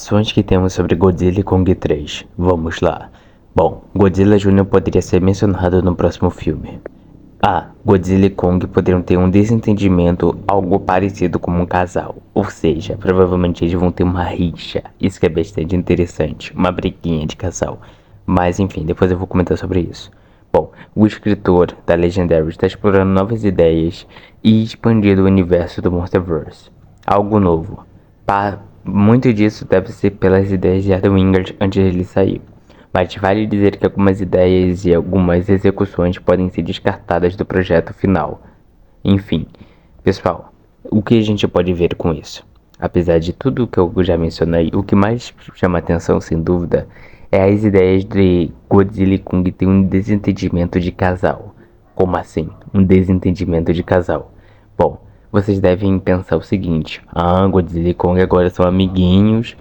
informações que temos sobre Godzilla e Kong 3. Vamos lá. Bom, Godzilla Jr. poderia ser mencionado no próximo filme. Godzilla e Kong poderiam ter um desentendimento, algo parecido como um casal. Ou seja, provavelmente eles vão ter uma rixa. Isso que é bastante interessante, uma briguinha de casal. Mas enfim, depois eu vou comentar sobre isso. Bom, o escritor da Legendary está explorando novas ideias e expandindo o universo do Monsterverse. Algo novo. Muito disso deve ser pelas ideias de Adam Wingard antes de ele sair. Mas vale dizer que algumas ideias e algumas execuções podem ser descartadas do projeto final. Enfim, pessoal, o que a gente pode ver com isso? Apesar de tudo que eu já mencionei, o que mais chama atenção, sem dúvida, é as ideias de Godzilla e Kong ter um desentendimento de casal. Como assim? Um desentendimento de casal? Bom, vocês devem pensar o seguinte: Godzilla e Kong agora são amiguinhos,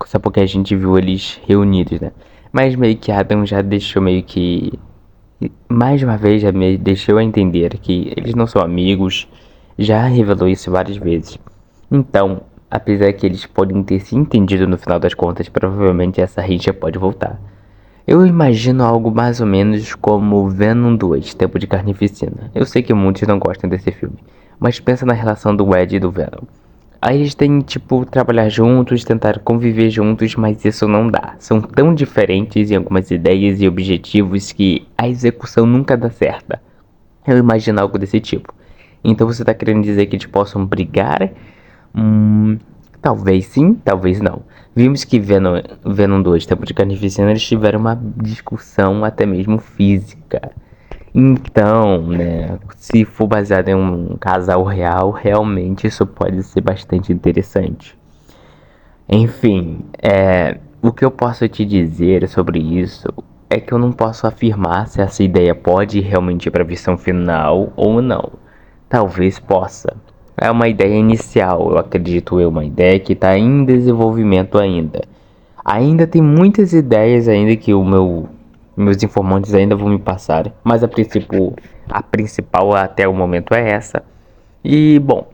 só porque a gente viu eles reunidos, né? Mas meio que Adam já deixou mais uma vez já me deixou a entender que eles não são amigos, já revelou isso várias vezes. Então, apesar que eles podem ter se entendido no final das contas, provavelmente essa rixa pode voltar. Eu imagino algo mais ou menos como Venom 2, Tempo de Carnificina. Eu sei que muitos não gostam desse filme, mas pensa na relação do Ed e do Venom. Aí eles têm, trabalhar juntos, tentar conviver juntos, mas isso não dá. São tão diferentes em algumas ideias e objetivos que a execução nunca dá certa. Eu imagino algo desse tipo. Então você tá querendo dizer que eles possam brigar? Talvez sim, talvez não. Vimos que Venom 2, Tempo de Carnificina, eles tiveram uma discussão até mesmo física. Então, né, se for baseado em um casal real, realmente isso pode ser bastante interessante. Enfim, o que eu posso te dizer sobre isso é que eu não posso afirmar se essa ideia pode realmente ir para a versão final ou não. Talvez possa. É uma ideia inicial, eu acredito uma ideia que está em desenvolvimento ainda. Ainda tem muitas ideias ainda que meus informantes ainda vão me passar, mas a principal até o momento é essa. E bom,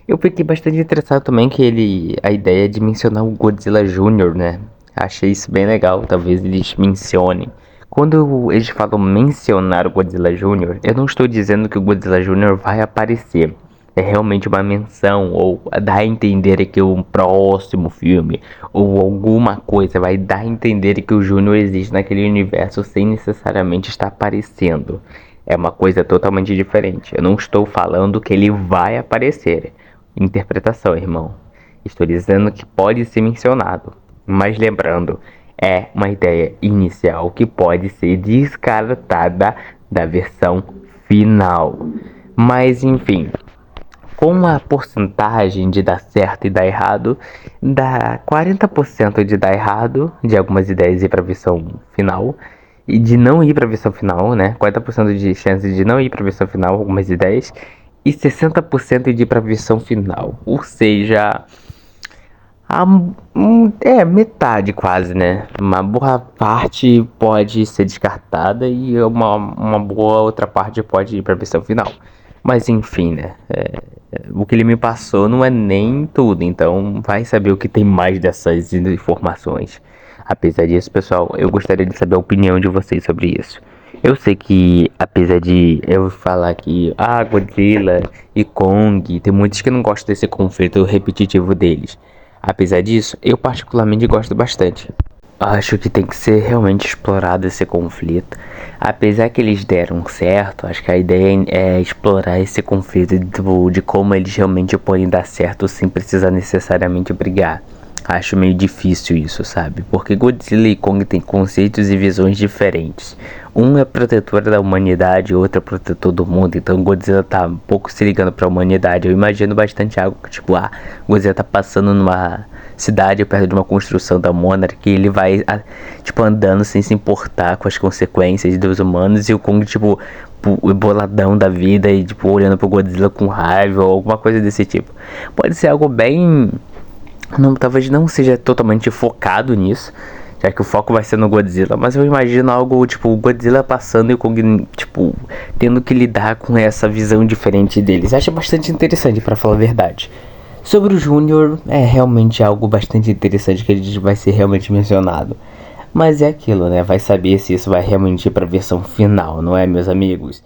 eu fiquei bastante interessado também que a ideia de mencionar o Godzilla Jr., né? Achei isso bem legal, talvez eles mencionem. Quando eles falam mencionar o Godzilla Jr., eu não estou dizendo que o Godzilla Jr. vai aparecer. É realmente uma menção, ou dá a entender que o próximo filme, ou alguma coisa, vai dar a entender que o Júnior existe naquele universo sem necessariamente estar aparecendo. É uma coisa totalmente diferente. Eu não estou falando que ele vai aparecer. Interpretação, irmão. Estou dizendo que pode ser mencionado. Mas lembrando, é uma ideia inicial que pode ser descartada da versão final. Mas enfim, com a porcentagem de dar certo e dar errado, dá 40% de dar errado, de algumas ideias ir para a versão final, e de não ir para a versão final, né? 40% de chance de não ir para a versão final, algumas ideias, e 60% de ir para a versão final. Ou seja, metade quase, né? Uma boa parte pode ser descartada e uma boa outra parte pode ir para a versão final. Mas enfim, né? O que ele me passou não é nem tudo, então vai saber o que tem mais dessas informações. Apesar disso, pessoal, eu gostaria de saber a opinião de vocês sobre isso. Eu sei que, apesar de eu falar que Godzilla e Kong, tem muitos que não gostam desse conflito repetitivo deles. Apesar disso, eu particularmente gosto bastante. Acho que tem que ser realmente explorado esse conflito. Apesar que eles deram certo, acho que a ideia é explorar esse conflito de como eles realmente podem dar certo sem precisar necessariamente brigar. Acho meio difícil isso, sabe? Porque Godzilla e Kong têm conceitos e visões diferentes. Um é protetor da humanidade, outro é protetor do mundo. Então Godzilla tá um pouco se ligando pra humanidade. Eu imagino bastante algo que Godzilla tá passando numa cidade perto de uma construção da Monarch, que ele vai andando sem se importar com as consequências dos humanos, e o Kong boladão da vida e olhando pro Godzilla com raiva ou alguma coisa desse tipo. Pode ser algo bem... talvez não seja totalmente focado nisso, já que o foco vai ser no Godzilla, mas eu imagino algo o Godzilla passando e o Kong tendo que lidar com essa visão diferente deles. Acho bastante interessante, pra falar a verdade. Sobre o Júnior, é realmente algo bastante interessante que ele vai ser realmente mencionado. Mas é aquilo, né? Vai saber se isso vai realmente ir pra versão final, não é, meus amigos?